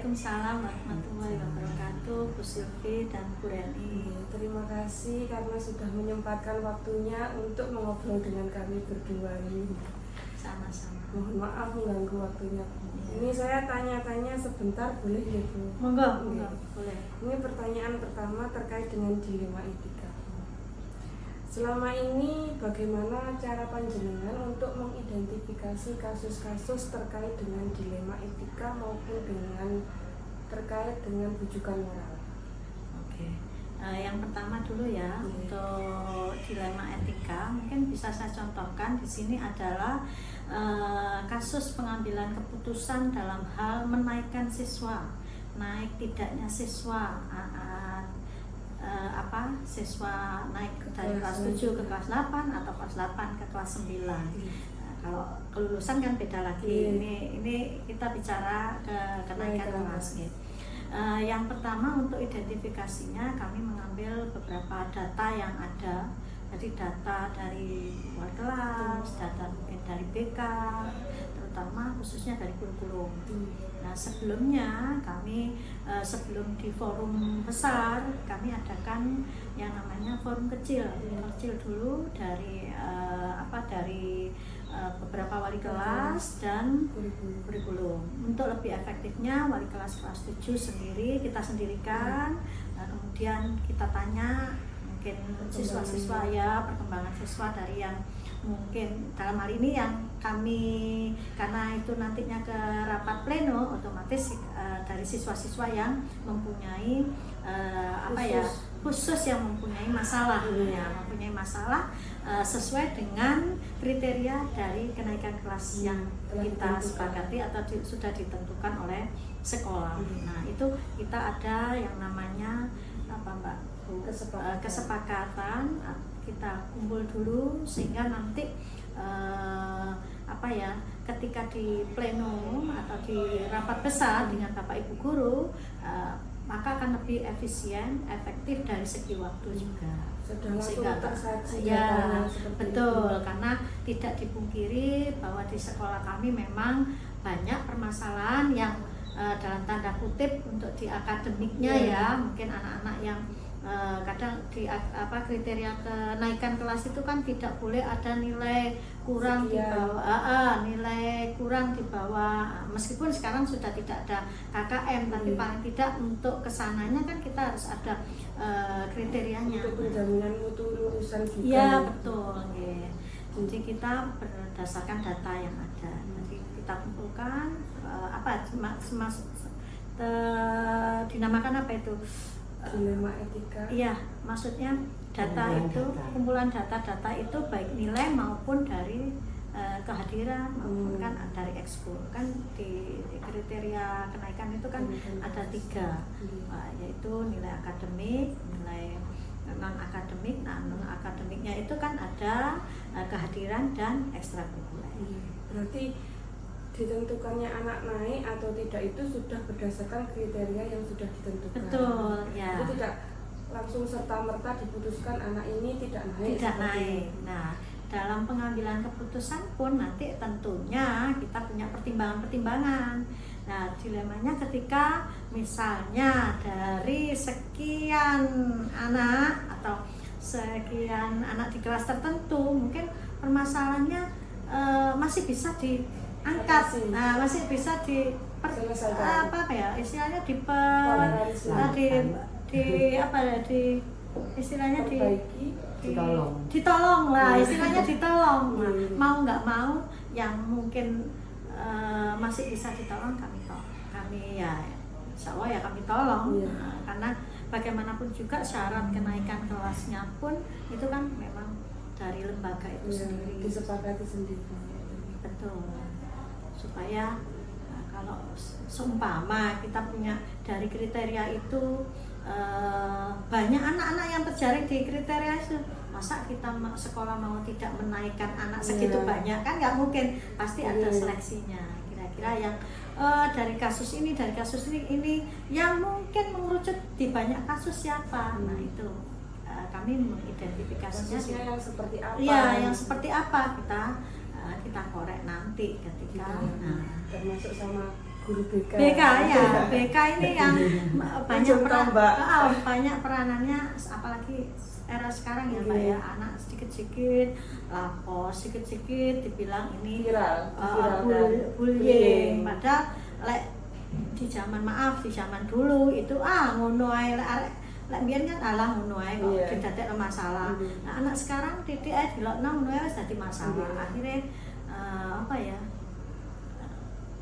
Waalaikumsalam warahmatullahi wabarakatuh, Bu Sylvi dan Bu Reni. Terima kasih karena sudah menyempatkan waktunya untuk mengobrol dengan kami berdua ini. Sama-sama. Mohon maaf mengganggu waktunya. Ini saya tanya-tanya sebentar, boleh ya Bu? Monggo, boleh. Ini pertanyaan pertama terkait dengan dilema etika. Selama ini bagaimana cara panjenengan untuk mengidentifikasi kasus-kasus terkait dengan dilema etika maupun dengan terkait dengan rujukan moral? Oke. Yang pertama dulu ya, untuk dilema etika mungkin bisa saya contohkan di sini adalah kasus pengambilan keputusan dalam hal menaikkan siswa, naik tidaknya siswa, siswa naik dari kelas 7 ke kelas 8 atau kelas 8 ke kelas 9. Kalau kelulusan kan beda lagi. Ini kita bicara kenaikan kelas gitu. Yang pertama untuk identifikasinya kami mengambil beberapa data yang ada. Jadi data dari wali kelas, data mungkin dari BK, terutama khususnya dari kurikulum. Nah sebelumnya kami sebelum di forum besar kami adakan yang namanya forum kecil dulu dari dari beberapa wali kelas dan kurikulum. Untuk lebih efektifnya wali kelas 7 sendiri kita sendirikan, kemudian kita tanya mungkin siswa-siswa ya, perkembangan siswa dari yang mungkin dalam hal ini yang kami, karena itu nantinya ke rapat pleno otomatis dari siswa-siswa yang mempunyai khusus yang mempunyai masalah mempunyai masalah sesuai dengan kriteria dari kenaikan kelas yang kita sepakati atau sudah ditentukan oleh sekolah. Nah itu kita ada yang namanya kesepakatan, kita kumpul dulu sehingga nanti ketika di pleno atau di rapat besar dengan Bapak Ibu guru, maka akan lebih efisien, efektif dari segi waktu juga. Sehingga betul, karena tidak dipungkiri bahwa di sekolah kami memang banyak permasalahan yang dalam tanda kutip untuk di akademiknya ya, mungkin anak-anak yang kadang di kriteria kenaikan kelas itu kan tidak boleh ada nilai kurang di bawah nilai kurang di bawah, meskipun sekarang sudah tidak ada KKM tapi paling tidak untuk kesananya kan kita harus ada kriterianya untuk penjaminan mutu lulusan juga. Iya betul ya. Jadi kita berdasarkan data yang ada, jadi kita kumpulkan dinamakan apa itu dilema etika. Iya, maksudnya data itu, kumpulan data-data itu baik nilai maupun dari kehadiran maupun kan dari ekskul. Kan di kriteria kenaikan itu kan ada 3, yaitu nilai akademik, nilai non akademik. Nah non akademiknya itu kan ada kehadiran dan ekstrakurikuler. Berarti ditentukannya anak naik atau tidak itu sudah berdasarkan kriteria yang sudah ditentukan. Betul, ya. Itu tidak langsung serta-merta diputuskan anak ini tidak naik. Tidak naik. Nah, dalam pengambilan keputusan pun nanti tentunya kita punya pertimbangan-pertimbangan. Nah, dilemanya ketika misalnya dari sekian anak atau sekian anak di kelas tertentu, mungkin permasalahannya masih bisa diangkat, masih bisa istilahnya ditolong lah, istilahnya ditolong. Mau nggak mau yang mungkin masih bisa ditolong kami insya Allah ya kami tolong. Karena bagaimanapun juga syarat kenaikan kelasnya pun itu kan memang dari lembaga itu sendiri disepakati sendiri. Betul, supaya kalau seumpama kita punya dari kriteria itu banyak anak-anak yang terjaring di kriteria itu, masa kita sekolah mau tidak menaikkan anak segitu banyak, kan nggak mungkin, pasti ada seleksinya. Kira-kira yang dari kasus ini yang mungkin mengerucut di banyak kasus siapa. Nah itu kami mengidentifikasinya yang seperti apa? Iya, yang seperti apa kita korek nanti ketika termasuk sama guru BK. BK ya, BK ini yang banyak Mbak. banyak peranannya, apalagi era sekarang ya Mbak ya, anak sedikit-sedikit lapor, sedikit-sedikit dibilang ini bullying. Padahal di zaman dulu itu ngono ae lek biyen kan alah ngono ae kok didadekno masalah. Nah, anak sekarang titik ae dilokno ngono ae wis dadi masalah. Akhirnya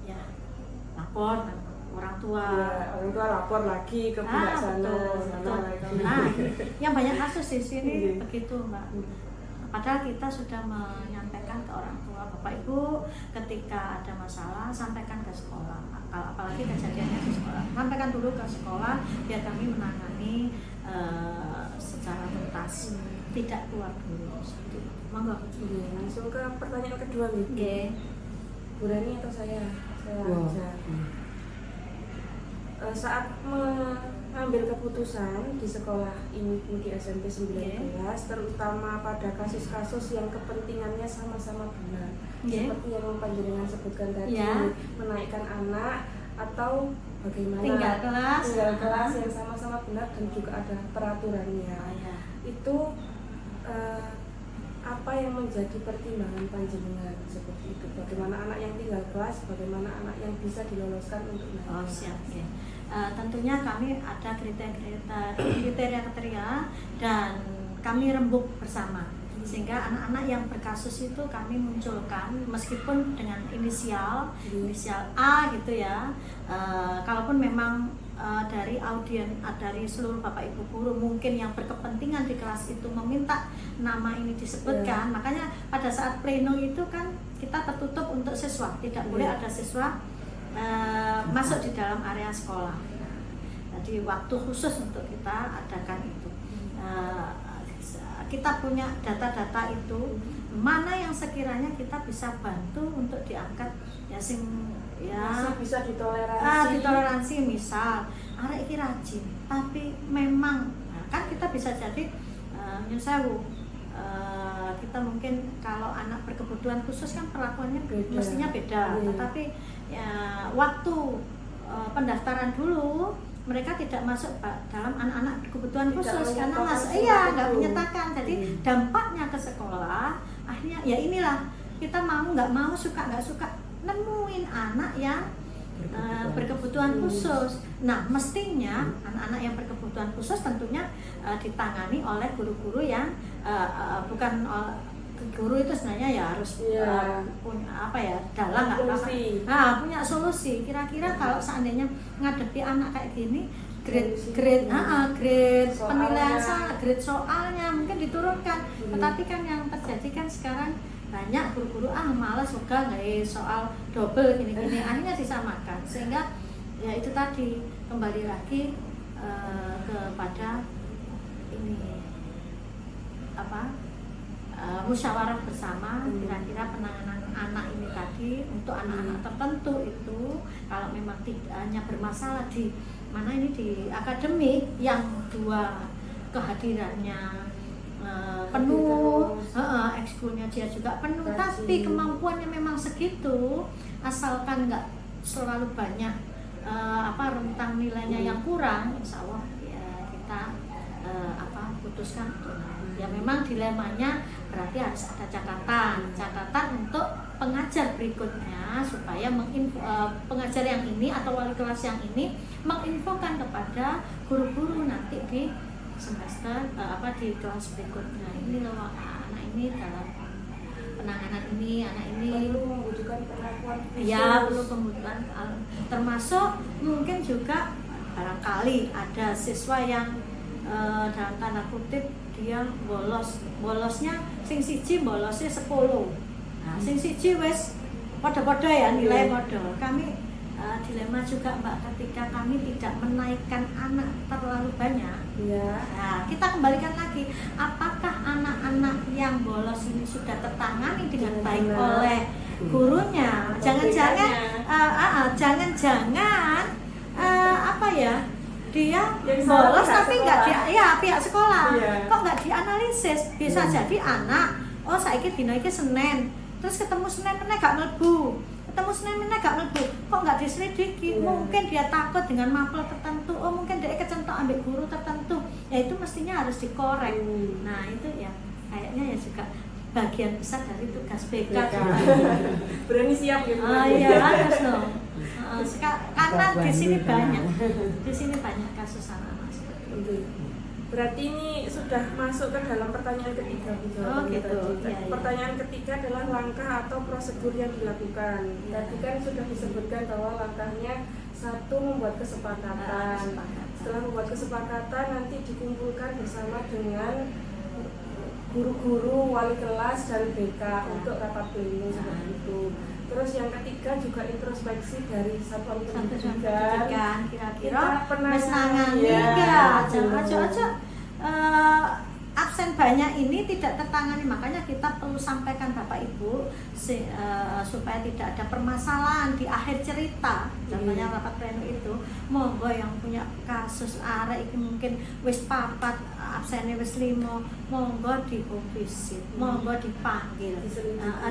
ya lapor orang tua. Orang tua lapor lagi ke pihak sana. Nah, yang banyak kasus di sini begitu Mbak. Padahal kita sudah menyampaikan ke orang tua, Bapak Ibu, ketika ada masalah sampaikan ke sekolah. Apalagi kejadiannya di sekolah, sampaikan dulu ke sekolah biar kami menangani secara tuntas, tidak keluar dulu. Monggo. Langsung ke pertanyaan kedua nih. Bu Rani atau saya aja. Saat mengambil keputusan di sekolah ini di SMP 19, terutama pada kasus-kasus yang kepentingannya sama-sama benar, seperti yang panjenengan sebutkan tadi, menaikkan anak atau bagaimana tinggal kelas yang sama-sama benar dan juga ada peraturannya. Itu apa yang menjadi pertimbangan panjenengan seperti itu? Bagaimana anak yang tinggal kelas, bagaimana anak yang bisa diloloskan untuk naik? Siap. Tentunya kami ada kriteria dan kami rembuk bersama, sehingga anak-anak yang berkasus itu kami munculkan meskipun dengan inisial A gitu ya. Kalaupun memang dari dari seluruh Bapak Ibu guru mungkin yang berkepentingan di kelas itu meminta nama ini disebutkan, makanya pada saat pleno itu kan kita tertutup untuk siswa, tidak boleh ada siswa masuk di dalam area sekolah. Jadi waktu khusus untuk kita adakan itu. Kita punya data-data itu, mana yang sekiranya kita bisa bantu untuk diangkat masih bisa ditoleransi. Ditoleransi, misal arek iki rajin, tapi memang kan kita bisa jadi nyun sewu. Kita mungkin kalau anak berkebutuhan khusus kan perlakuannya mestinya beda, tetapi waktu pendaftaran dulu mereka tidak masuk dalam anak-anak berkebutuhan khusus karena nggak menyatakan. Jadi dampaknya ke sekolah akhirnya ya inilah, kita mau nggak mau, suka nggak suka nemuin anak yang berkebutuhan khusus. Nah, mestinya anak-anak yang berkebutuhan khusus tentunya ditangani oleh guru-guru yang bukan guru itu sebenarnya ya harus punya punya solusi. Kira-kira kalau seandainya ngadepi anak kayak gini, grade penilaian grade soalnya mungkin diturunkan. Tetapi kan yang terjadi kan sekarang banyak guru-guru malas juga nggak soal double gini-gini, akhirnya disamakan, sehingga ya itu tadi kembali lagi kepada ini musyawarah bersama, kira-kira penanganan anak ini tadi untuk anak-anak tertentu itu kalau memang tidak hanya bermasalah di mana ini di akademik yang dua kehadirannya penuh, ekskulnya dia juga penuh, tapi kemampuannya memang segitu, asalkan nggak selalu banyak rentang nilainya yang kurang, insya Allah ya kita putuskan untuk ya memang dilemanya berarti harus ada catatan untuk pengajar berikutnya supaya pengajar yang ini atau wali kelas yang ini menginfokan kepada guru-guru nanti di semester di kelas berikutnya, ini loh anak ini dalam penanganan ini, anak ini perlu membutuhkan perlakuan khusus. Ya, perlu pembutuhan, termasuk mungkin juga barangkali ada siswa yang dalam tanda kutip dia bolosnya sing siji bolosnya 10. Nah, sing siji wis padha-padha ya nilai padha. Kami dilema juga Mbak ketika kami tidak menaikkan anak terlalu banyak. Nah, kita kembalikan lagi, apakah anak-anak yang bolos ini sudah tertangani dengan baik oleh gurunya? Jangan-jangan dia bolos tapi nggak pihak sekolah kok nggak dianalisis, bisa jadi anak saiki dina iki Senin terus ketemu Senin meneh gak mlebu, ketemu Senin gak mlebu, kok nggak diselidiki? Mungkin dia takut dengan mapel tertentu, oh mungkin dia kecentok ambil guru tertentu, ya itu mestinya harus dikorek. Nah itu ya kayaknya ya juga bagian besar dari tugas BK. Berani siap gitu. Iya harus dong. Karena di sini banyak kasus anak-anak seperti itu. Berarti ini sudah masuk ke dalam pertanyaan ketiga. Oh gitu. Iya. Pertanyaan ketiga adalah langkah atau prosedur yang dilakukan. Tadi kan sudah disebutkan bahwa langkahnya satu, membuat kesepakatan. Setelah membuat kesepakatan nanti dikumpulkan bersama dengan guru-guru, wali kelas dan BK untuk rapat pleno seperti itu. Terus yang ketiga juga introspeksi dari satuan pendidikan. Kira-kira pernah nangani enggak? Aja absen banyak ini tidak tertangani, makanya kita perlu sampaikan Bapak Ibu supaya tidak ada permasalahan di akhir cerita. Contohnya rapat pleno itu, monggo yang punya kasus arek iki mungkin wis 4 absennya wis 5, monggo di home visit, monggo dipanggil,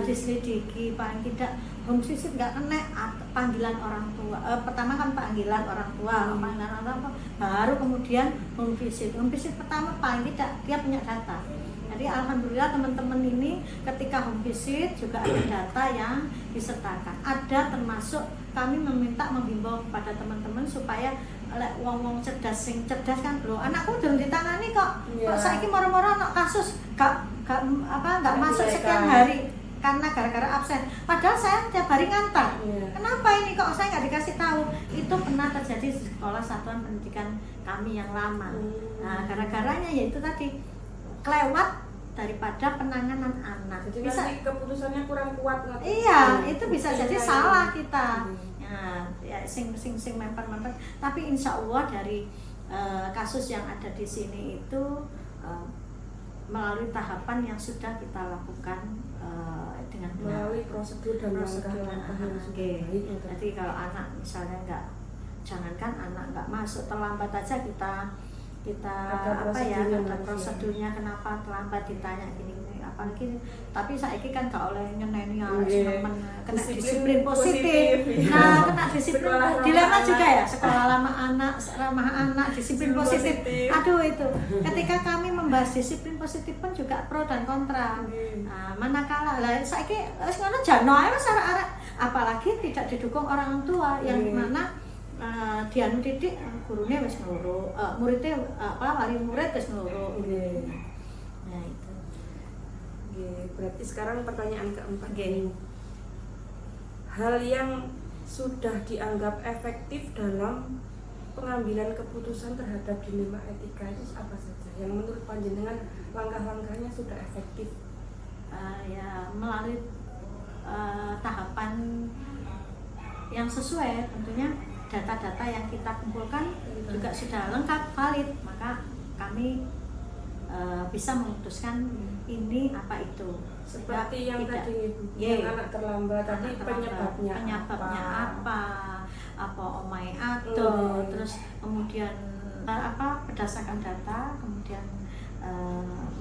diselidiki. Paling tidak home visit nggak kena panggilan orang tua. Pertama kan panggilan orang tua, panggilan orang tua, baru kemudian home visit. Home visit pertama paling tidak dia punya data. Jadi alhamdulillah teman-teman ini ketika home visit juga ada data yang disertakan. Ada termasuk kami menghimbau kepada teman-teman supaya wong-wong cerdas kan bro, anakku udah ditangani kok saiki moro-moro anak kasus gak masuk sekian hari karena gara-gara absen, padahal saya tiap hari ngantar. Kenapa ini kok saya nggak dikasih tahu? Itu pernah terjadi di sekolah satuan pendidikan kami yang lama. Nah gara-garanya yaitu tadi kelewat daripada penanganan anak. Jadi bisa keputusannya kurang kuat. Iya, itu bisa jadi salah kita. Nah, ya sing memper. Tapi insya Allah dari kasus yang ada di sini itu melalui tahapan yang sudah kita lakukan dengan benar. Melalui prosedur dan langkah-langkah yang sudah baik. Jadi kalau anak misalnya jangankan anak nggak masuk, terlambat aja kita ada prosedurnya kenapa terlambat, ditanya gini apalagi. Tapi saiki kan gak oleh nyeneni teman kena disiplin positif. Nah, kena disiplin dilema juga ya, sekolah ramah anak disiplin positif. Aduh itu. Ketika kami membahas disiplin positif pun juga pro dan kontra. Nah, manakala lah saiki wis ngono jano ae wis arek-arek, apalagi tidak didukung orang tua yang dimana dianu didik gurunya wis ngloro, muridnya wali murid wis ngloro. Nah itu. Berarti sekarang pertanyaan keempat. Hal yang sudah dianggap efektif dalam pengambilan keputusan terhadap dilema etika itu apa saja? Yang menurut panjenengan langkah-langkahnya sudah efektif? Ya melalui tahapan yang sesuai tentunya. Data-data yang kita kumpulkan juga sudah lengkap, valid, maka kami bisa memutuskan ini apa itu. Seperti yang tadi yang anak terlambat tadi penyebabnya apa omai atau terus kemudian berdasarkan data kemudian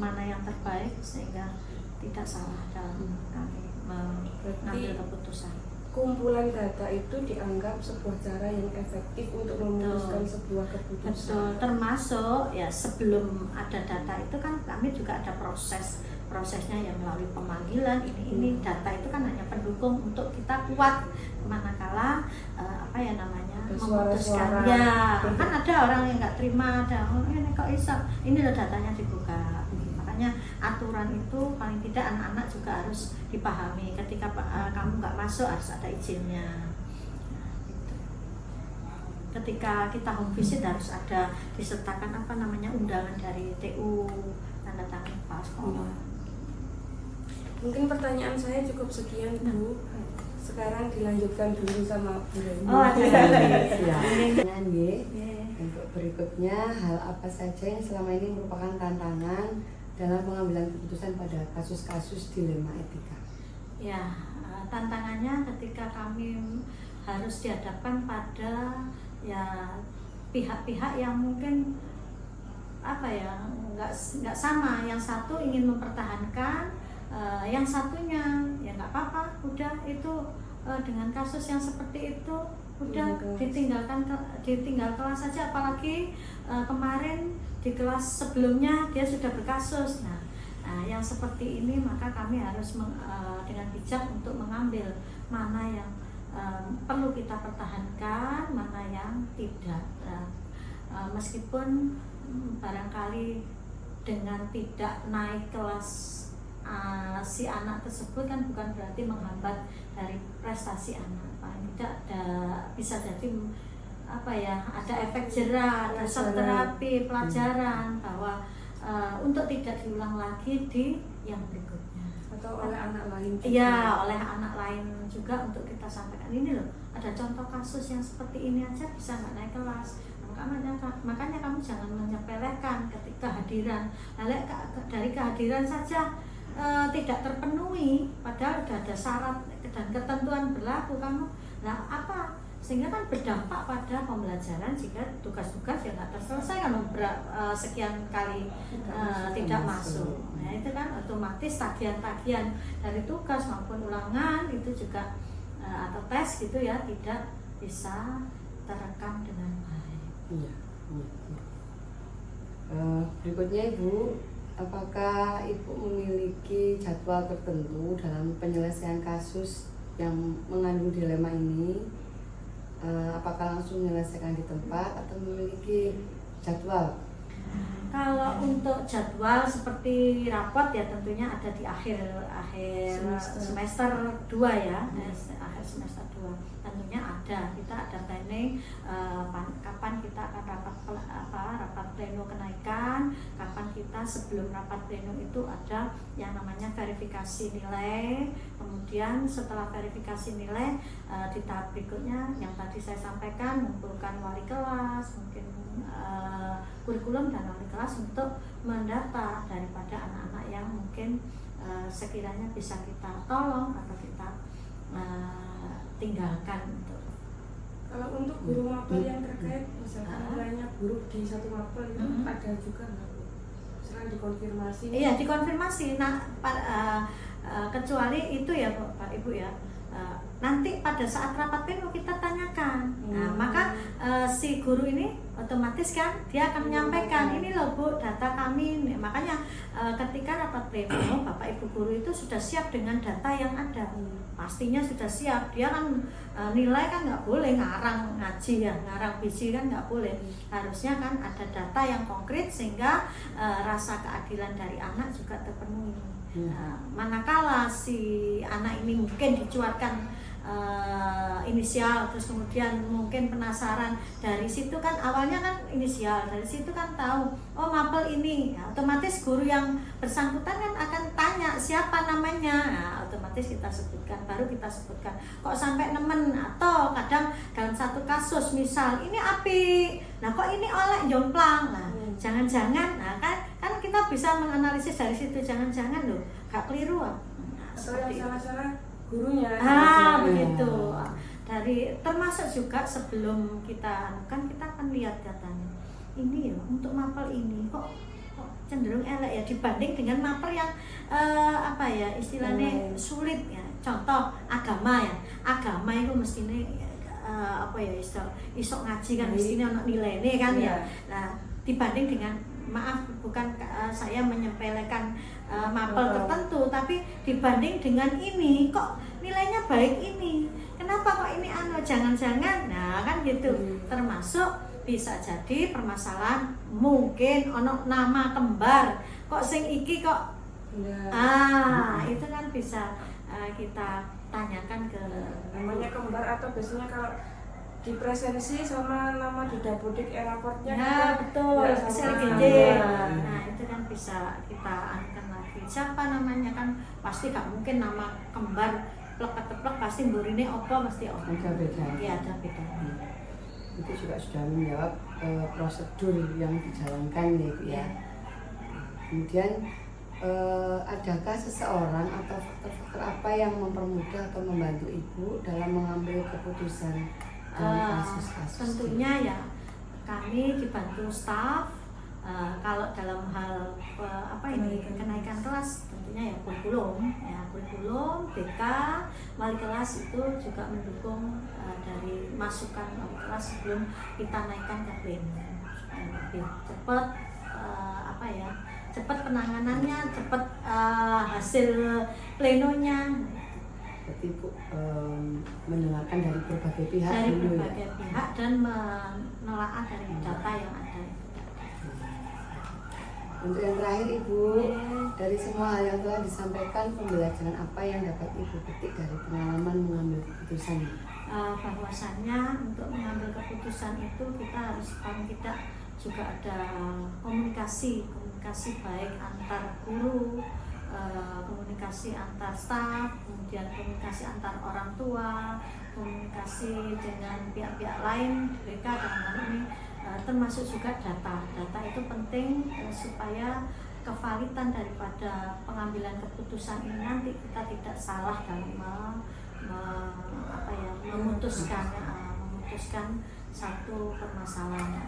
mana yang terbaik sehingga tidak salah dalam kami mengambil keputusan. Kumpulan data itu dianggap sebuah cara yang efektif untuk memutuskan sebuah keputusan. Betul, termasuk ya sebelum ada data itu kan kami juga ada prosesnya yang melalui pemanggilan ini data itu kan hanya pendukung untuk kita kuat manakala memutuskan. Ya kan ada orang yang nggak terima, ini kok bisa, ini loh datanya dibuka. Makanya aturan itu paling tidak anak-anak juga harus dipahami ketika kamu nggak masuk harus ada izinnya. Nah, gitu. Ketika kita home visit harus ada disertakan undangan dari TU, tanda tangan kepala sekolah. Mungkin pertanyaan saya cukup sekian Bu. Sekarang dilanjutkan dulu sama Bu Reni. Oh ada Untuk berikutnya, hal apa saja yang selama ini merupakan tantangan dalam pengambilan keputusan pada kasus-kasus dilema etika? Ya, tantangannya ketika kami harus dihadapkan pada ya pihak-pihak yang mungkin nggak sama. Yang satu ingin mempertahankan, yang satunya ya nggak apa-apa, udah itu dengan kasus yang seperti itu udah Kelas. ditinggal kelas saja, apalagi kemarin di kelas sebelumnya dia sudah berkasus. Nah, yang seperti ini maka kami harus dengan bijak untuk mengambil mana yang perlu kita pertahankan, mana yang tidak. Meskipun barangkali dengan tidak naik kelas si anak tersebut kan bukan berarti menghambat dari prestasi anak. Paling tidak bisa jadi ada efek jerah, ada terapi pelajaran bahwa untuk tidak diulang lagi di yang berikutnya atau oleh anak lain juga. Iya, oleh anak lain juga untuk kita sampaikan, ini loh ada contoh kasus yang seperti ini aja bisa nggak naik kelas. Makanya kamu jangan menyepelekan ketika kehadiran. Dari kehadiran saja tidak terpenuhi, padahal sudah ada syarat dan ketentuan berlaku kamu. Nah, sehingga kan berdampak pada pembelajaran jika tugas-tugas yang nggak terselesaikan sekian kali tidak masuk. Nah, itu kan otomatis tagihan-tagihan dari tugas maupun ulangan itu juga atau tes gitu ya tidak bisa terekam dengan baik. Iya. Berikutnya Ibu, apakah Ibu memiliki jadwal tertentu dalam penyelesaian kasus yang mengandung dilema ini? Apakah langsung menyelesaikan di tempat atau memiliki jadwal? Kalau untuk jadwal seperti rapot ya tentunya ada di akhir semester 2 ya, akhir semester 2 tentunya kita ada planning kapan kita akan rapat pleno kenaikan, kapan kita sebelum rapat pleno itu ada yang namanya verifikasi nilai, kemudian setelah verifikasi nilai di tahap berikutnya yang tadi saya sampaikan mengumpulkan wali kelas, mungkin kurikulum dan wali kelas untuk mendata daripada anak-anak yang mungkin sekiranya bisa kita tolong atau kita tinggalkan untuk. Kalau untuk guru mapel yang terkait misalkan nilainya buruk di satu mapel itu ada juga nggak Bu? Misalkan dikonfirmasi? Iya, dikonfirmasi. Nah, kecuali itu ya Pak Ibu ya. Nanti pada saat rapat pleno kita tanyakan. Nah, maka si guru ini otomatis kan dia akan menyampaikan, ini loh Bu data kami. Makanya ketika rapat pleno Bapak Ibu guru itu sudah siap dengan data yang ada. Pastinya sudah siap. Dia kan nilai kan nggak boleh ngarang ngaji ya, ngarang biji kan nggak boleh. Harusnya kan ada data yang konkret sehingga rasa keadilan dari anak juga terpenuhi. Manakala si anak ini mungkin dicuatkan inisial, terus kemudian mungkin penasaran, dari situ kan awalnya kan inisial, dari situ kan tahu oh mapel ini, nah, otomatis guru yang bersangkutan kan akan tanya siapa namanya, nah, otomatis kita sebutkan, baru kita sebutkan kok sampai nemen, atau kadang dalam satu kasus misal ini api, nah kok ini oleh jomplang, nah jangan-jangan, nah kan kita bisa menganalisis dari situ, jangan-jangan loh gak keliru atau yang salah-salah gurunya. Begitu. Dari termasuk juga sebelum kita kan kita akan lihat datanya. Ini ya untuk mapel ini kok cenderung elek ya dibanding dengan mapel yang istilahnya sulit ya. Contoh agama ya. Agama itu mestinya iso ngaji kan mestinya ono nilainya kan ya. Nah, dibanding dengan maaf bukan saya menyepelekan mapel tertentu, tapi dibanding dengan ini kok nilainya baik ini, kenapa kok ini jangan-jangan, nah kan gitu. Termasuk bisa jadi permasalahan mungkin ono nama kembar kok sing iki kok itu kan bisa kita tanyakan ke namanya kembar, atau biasanya kalau di presensi sama nama di dapodik raportnya betul, SLGJ. Nah itu kan bisa kita anukan lagi siapa namanya, kan pasti gak mungkin nama kembar plek-plek pasti burine opo mesti opo. Ada beda. Iya ada beda. Itu juga sudah menjawab prosedur yang dijalankan ya Bu ya. Kemudian adakah seseorang atau faktor-faktor apa yang mempermudah atau membantu Ibu dalam mengambil keputusan dalam kasus-kasus? Tentunya ya kami dibantu staf. Kalau dalam hal kenaikan kelas tentunya artinya ya kurikulum, BK, wali kelas itu juga mendukung dari masukan wali kelas sebelum kita naikkan ke pleno supaya lebih cepat cepat penanganannya, cepat hasil plenonya. Berarti Bu mendengarkan dari berbagai pihak Dari dulu berbagai pihak dan menelaah dari data yang ada. Untuk yang terakhir Ibu, dari semua hal yang telah disampaikan, pembelajaran apa yang dapat Ibu petik dari pengalaman mengambil keputusan ini? Bahwasannya untuk mengambil keputusan itu kita harus paling tidak juga ada komunikasi baik antar guru, komunikasi antar staf, kemudian komunikasi antar orang tua, komunikasi dengan pihak-pihak lain, mereka dalam hal ini termasuk juga data itu penting supaya kevalidan daripada pengambilan keputusan ini nanti kita tidak salah dalam memutuskan satu permasalahan.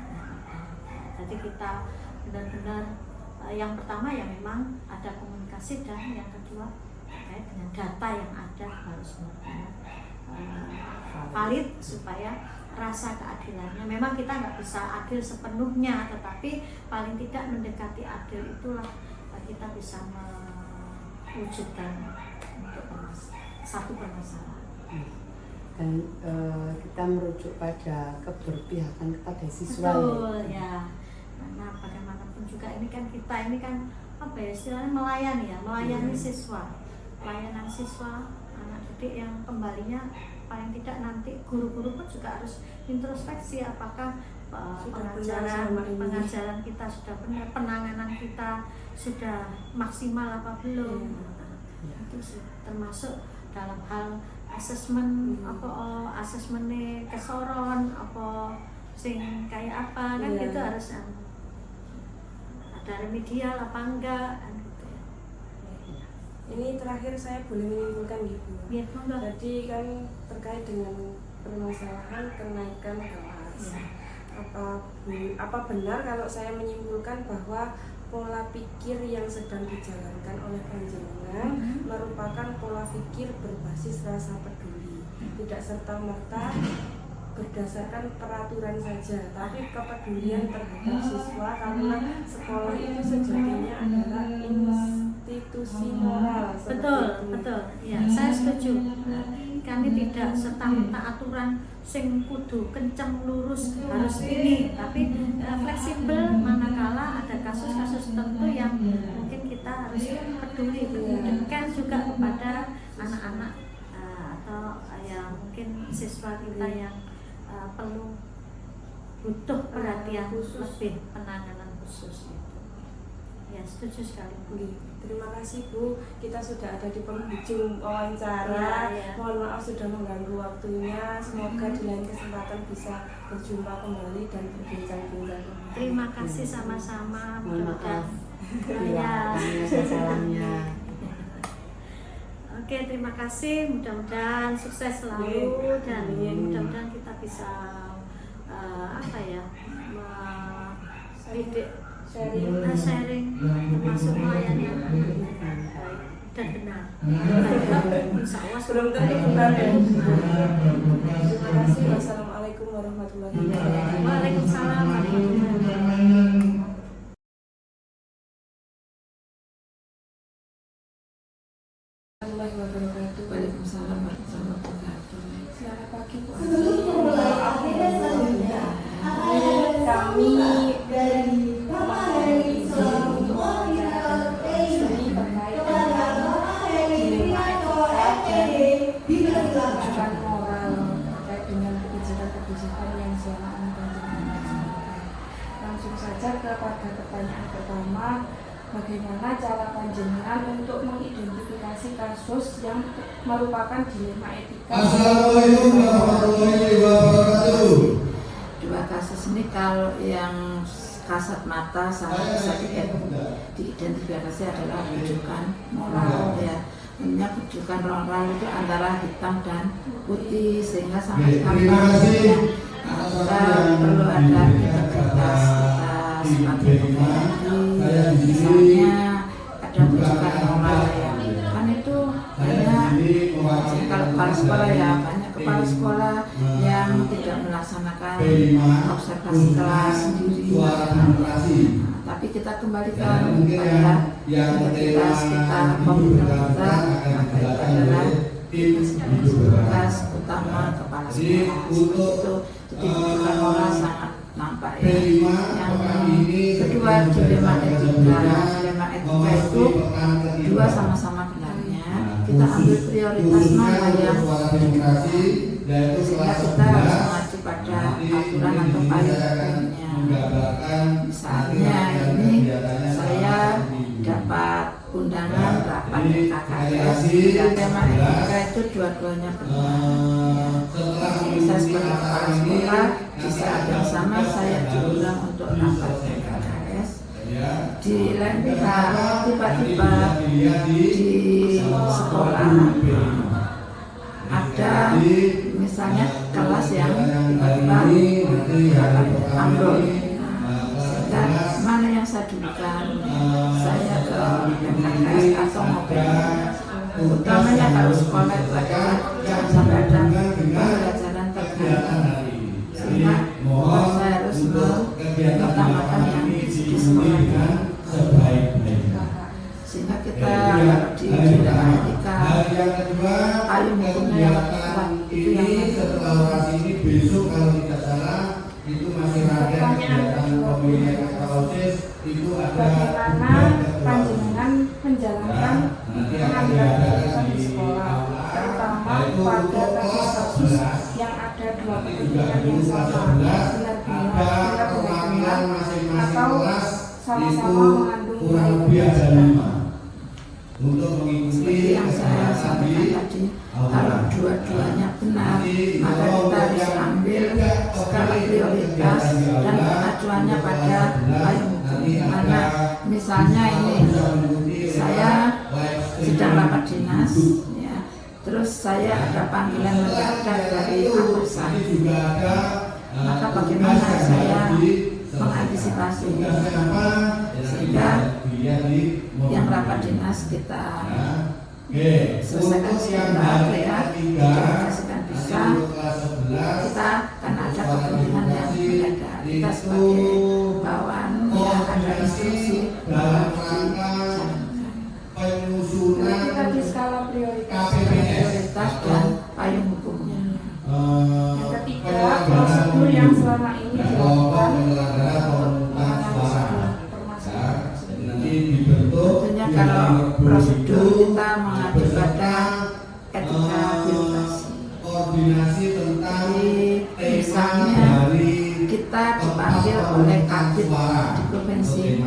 Jadi kita benar-benar yang pertama ya memang ada komunikasi, dan yang kedua terkait dengan data yang ada harus benar-benar valid supaya rasa keadilannya. Memang kita nggak bisa adil sepenuhnya, tetapi paling tidak mendekati adil itulah kita bisa mewujudkan untuk satu permasalahan. Dan kita merujuk pada keberpihakan kepada siswa. Betul ya. Karena bagaimanapun juga ini kan apa ya istilahnya melayani siswa, pelayanan siswa, anak didik yang kembalinya paling tidak nanti guru-guru pun juga harus introspeksi apakah pengajaran kita sudah benar, penanganan kita sudah maksimal apa belum. Itu sih termasuk dalam hal asesmen asesmennya kesoron apa sing kayak apa kan gitu harus ada remedial apa enggak kan gitu ya. Ini terakhir saya boleh menyimpulkan gitu. Ya, jadi kan terkait dengan permasalahan kenaikan kelas. Ya. Apa benar kalau saya menyimpulkan bahwa pola pikir yang sedang dijalankan oleh panjenengan merupakan pola pikir berbasis rasa peduli, tidak serta-merta berdasarkan peraturan saja, tapi kepedulian terhadap siswa, karena sekolah itu sejatinya adalah institusi moral. Betul, ya saya setuju. Kami tidak serta-merta aturan sing kudu kenceng lurus harus ini, tapi fleksibel manakala ada kasus-kasus tertentu yang mungkin kita harus peduli pendidikan juga kepada anak-anak atau yang mungkin siswa kita yang butuh perhatian lebih, penanganan khusus itu. Ya, setuju sekali Bu. Terima kasih Bu, kita sudah ada di penghujung wawancara. Ya. Mohon maaf sudah mengganggu waktunya. Semoga di lain kesempatan bisa berjumpa kembali dan berbincang-bincang. Terima kasih sama-sama. Mohon maaf. Ya. Salamnya. Oke, terima kasih. Mudah-mudahan sukses selalu dan mudah-mudahan kita bisa sharing termasuk melayani baik dan benar. Insya Allah Belum tentu benar ya. Terima kasih. Wassalamualaikum warahmatullahi wabarakatuh. Waalaikumsalam warahmatullahi wabarakatuh. Waalaikumsalam warahmatullahi wabarakatuh. Selamat pagi Bu. Kami dari izin untuk membicarakan ini terkait dengan dilema etika dan kebijakan moral terkait dengan kebijakan-kebijakan yang selama ini panjenengan laksanakan. Langsung saja kepada pertanyaan pertama. Bagaimana cara panjenengan untuk mengidentifikasi kasus yang merupakan dilema etika? Assalamualaikum warahmatullahi wabarakatuh. Dua kasus ini kalau yang kasat mata sangat bisa diidentifikasi adalah rujukan moral ya. Tentunya rujukan moral itu antara hitam dan putih sehingga sangat gampang ya. Kita perlu ada integritas kita sebagai pegawai, misalnya ada rujukan moral sekolah ya banyak kepala sekolah yang tidak melaksanakan observasi kelas sendiri. Tapi kita kembalikan kepada integritas kita, komitmen kita, maka itu adalah tugas utama kepala sekolah. Itu dibutuhkan moral sangat nampak ya. Yang kedua, dilema etika. Dilema etika itu dua sama-sama benarnya. Kita ambil prioritas mana yang sehingga kita harus mengacu pada aturan atau payung hukumnya. Misalnya ini saya dapat undangan rapat KKS, dilema etika itu dua-duanya benar. Saya sebagai kepala sekolah di saat yang sama saya diundang untuk rapat KKS. Di lain pihak tiba-tiba di sekolah ada misalnya kelas yang tiba-tiba ambrol. Sehingga mana yang saya dulukan, saya ke KKS atau mobil. Utamanya kalau sekolah itu adalah jangan sampai ada pembelajaran terganggu. Sehingga saya harus mengutamakan yang di sekolah. Sehingga kita di dilema etika payung hukumnya yang kuat itu yang bagaimana panjenengan menjalankan pengambilan keputusan di sekolah, terutama pada kasus-kasus yang ada dua kepentingan yang sama, benar-benar atau sama-sama mengandung nilai. Seperti yang saya sampaikan tadi, kalau dua-duanya benar, maka kita harus ambil skala prioritas dan pengacuannya pada payung hukum. Karena misalnya ini saya sedang rapat dinas, ya, terus saya ada panggilan mendadak dari atasan, maka bagaimana saya mengantisipasi sehingga yang rapat dinas kita selesaikan sebentar ya, dikomunikasikan bisa, kita karena ada kepentingan yang mendadak, kita sebagai bawahan yang ada instruksi bahwa dijalankan. Berarti tadi skala prioritas dan payung hukumnya. yang ketiga, prosedur yang selama ini dilakukan untuk menangani permasalahan tersebut. Tentunya kalau prosedur kita mengacu pada etika birokrasi. Jadi misalnya kita dipanggil oleh kadit di provinsi,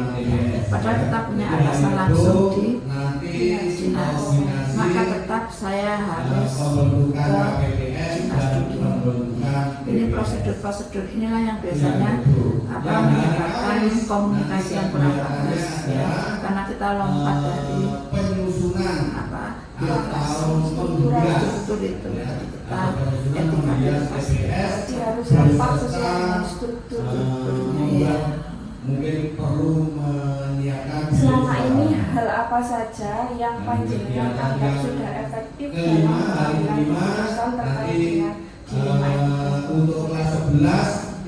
padahal kita punya atasan langsung di dinas, maka tetap saya harus ke dinas dulu. Ini prosedur-prosedur inilah yang biasanya menyebabkan komunikasi yang kurang bagus ya, karena kita lompat dari birokrasi struktur itu. Jadi kita etika birokrasi harus lompat sesuai dengan struktur. Mungkin perlu menyiapkan Selama ini hal apa saja yang panjenengan anggap sudah efektif dalam mengambil keputusan terkait dengan dilema etika? untuk kelas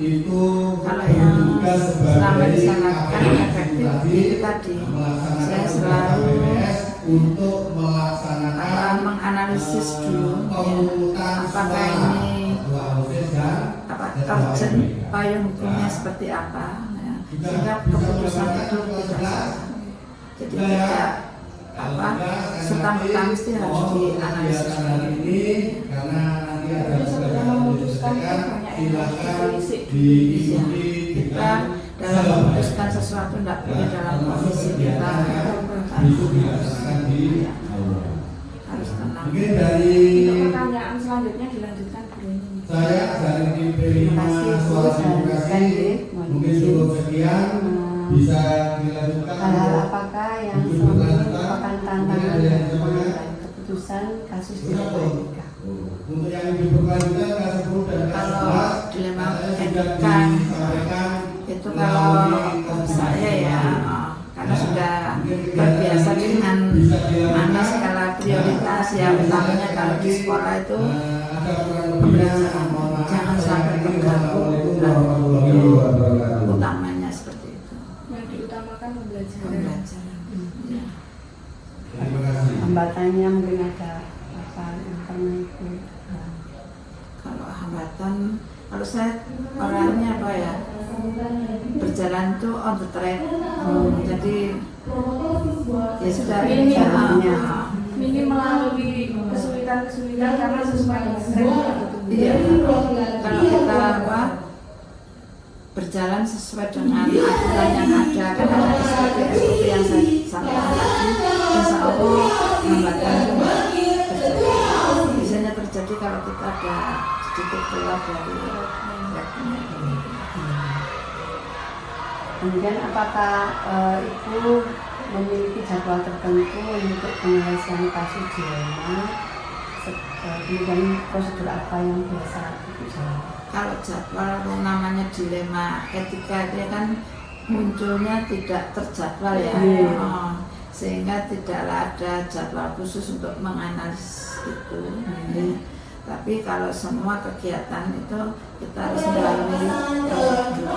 11 itu kalau yang selama disandarkan efektif itu tadi saya selalu untuk melaksanakan menganalisis dulu ya, apakah ini urgent payung hukumnya seperti apa ya, sehingga keputusan itu tidak salah. Jadi tidak serta-merta mesti harus dianalisis dulu. Jadi sebelum memutuskan itu banyak yang harus ditelisik Ya, kita dalam memutuskan sesuatu tidak boleh dalam kondisi kita harus tenang. Mungkin dari Untuk pertanyaan selanjutnya dilanjutkan Bu Rini. saya dari tim P5 Suara Demokrasi mungkin cukup sekian, bisa dilanjutkan. Hal-hal apakah yang selama ini merupakan tantangan dalam pengambilan keputusan kasus dilema etika? Untuk yang lebih berkelanjutan kelas 10 dan kelas Kalau 11 dilema sudah etika disampaikan itu kalau saya ya karena sudah terbiasa dengan mana skala prioritas ya, utamanya kalau di sekolah itu pembelajaran jangan sampai terganggu, utamanya seperti itu. Yang diutamakan pembelajaran. Pembelajaran. Ya. Hambatannya mungkin ada apa yang pernah itu? Kalau hambatan, kalau saya orangnya apa ya, berjalan tuh on the track. Jadi ya sudah Ini jalannya. Ini melalui kesulitan-kesulitan karena sesuai dengan tren. Iya, kalau kita apa berjalan sesuai dengan aturan yang ada, kan ada SOP yang saya sampaikan tadi, insya Allah hambatan itu terjadi. Biasanya terjadi kalau kita ada sedikit keluar dari tracknya. Kemudian apakah Ibu memiliki jadwal tertentu untuk penyelesaian kasus dilema? Kemudian prosedur apa yang biasa Ibu jalankan? Kalau jadwal namanya dilema etika itu kan munculnya tidak terjadwal ya. Sehingga tidaklah ada jadwal khusus untuk menganalisis itu. Tapi kalau semua kegiatan itu kita harus melalui prosedur.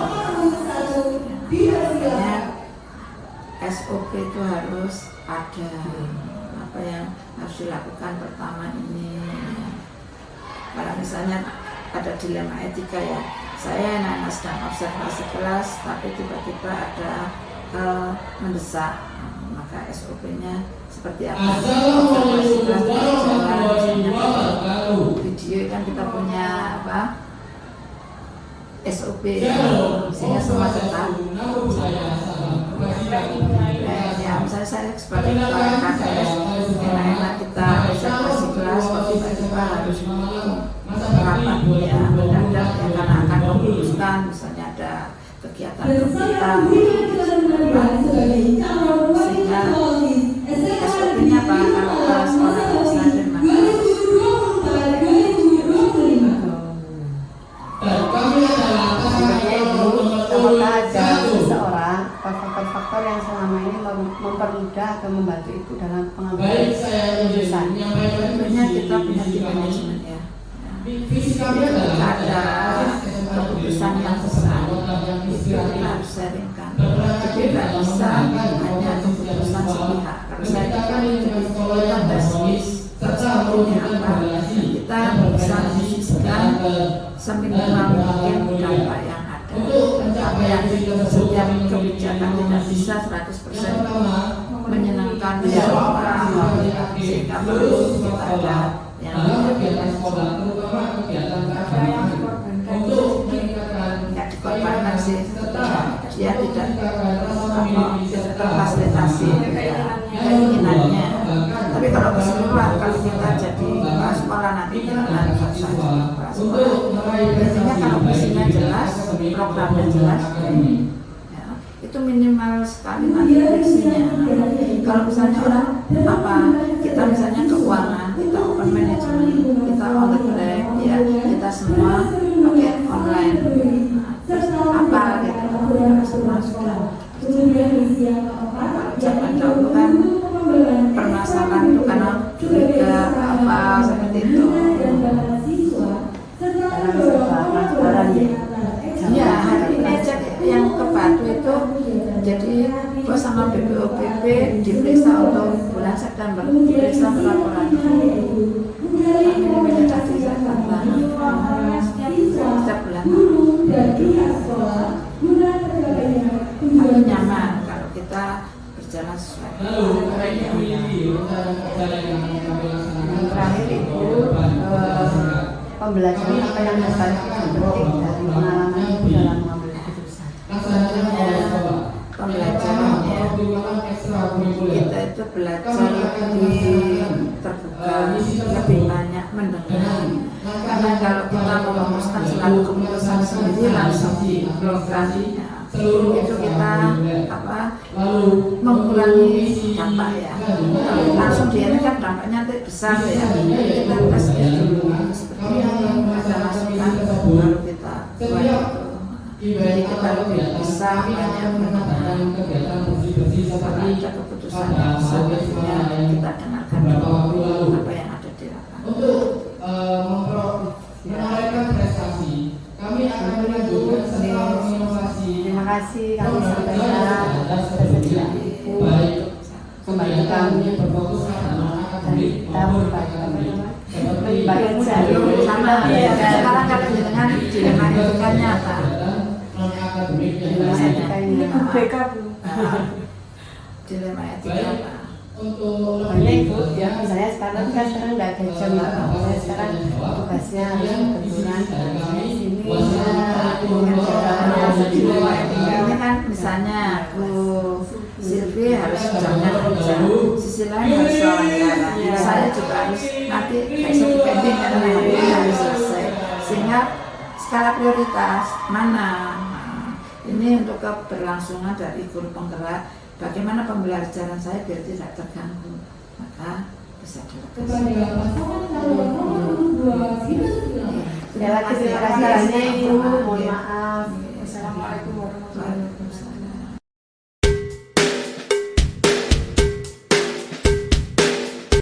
Makanya SOP itu harus ada, apa yang harus dilakukan pertama ini. Kalau misalnya ada dilema etika ya, saya anak sedang observasi kelas tapi tiba-tiba ada hal mendesak, maka SOP-nya seperti apa? Observasi kelas berjalan, misalnya video kan kita punya apa? SOP sehingga semua tetap ya, misalnya saya sebagai ketua KKS enak-enak kita observasi kelas kok tiba-tiba harus rapat ya mendadak ya karena akan memutuskan misalnya ada kegiatan kita sehingga SOP-nya apa kalau kelas orang bisa dan maka Apakah ada seseorang faktor-faktor yang selama ini mempermudah atau membantu Ibu dalam pengambilan keputusan? tentunya kita punya tim manajemen ya. Ketika ada keputusan yang besar itu kita harus sharingkan. Jadi tidak bisa hanya keputusan sepihak. Kalau saya kita basis seperti apa kita bisa mendiskusikan seminimal mungkin dampak yang ada. Apa yang setiap kebijakan tidak bisa 100% menyenangkan semua sehingga perlu kita ada yang tidak dikorbankan sih, dia tidak terfasilitasi keinginannya. Tapi kalau keseluruhan, kalau kita jadi kepala sekolah nanti dengan kepala sekolah, biasanya kalau visinya jelas, programnya jelas, ya, itu minimal sekali nanti visinya. Kalau misalnya orang apa, kita misalnya keuangan, kita open management, kita on the track, ya kita semua pakai online. Terus apa gitu, semua sudah. Kalau zaman dahulu kan permasalahan itu karena juga apa seperti itu. Ya hari ini aja yang ke Batu itu jadi bos sama BPOPP diperiksa untuk bulan September, diperiksa laporannya. Ini tadi saya tambah setiap bulan. Tapi nyaman kalau kita berjalan sesuai. Terakhir Ibu, pembelajaran apa yang dapat dipetik dari pengalaman Ibu dalam mengambil keputusan? Pembelajarannya kita itu belajar lebih terbuka, lebih banyak mendengar. Karena kalau kita merumuskan selalu keputusan sendiri langsung di programnya itu kita apa mengurangi dampak ya, langsung dia kan dampaknya nanti besar ya, kita tes dulu seperti ada masukan baru kita buat itu. Jadi kita lebih bisa banyak mendengar. Kalau ada keputusan yang besar kita dengarkan dulu apa yang membantu kamu dan kita berbagi sama sekarang kalau dengan dilema etikanya apa? Ini kan BK Bu. Dilema etika apa? banyak ibu ya, misalnya sekarang nggak ada jam misalnya sekarang tugasnya harus kebetulan di sini Ini kan misalnya Bu Silvi harus jamnya kerja, sisi lain harus wawancara. Saya juga harus nanti besok pending karena hari ini harus selesai. Sehingga skala prioritas mana? Ini untuk keberlangsungan dari guru penggerak. Bagaimana pembelajaran saya biar tidak terganggu, maka bisa dilakukan. Ya lagi terima kasih banyak ibu, mohon maaf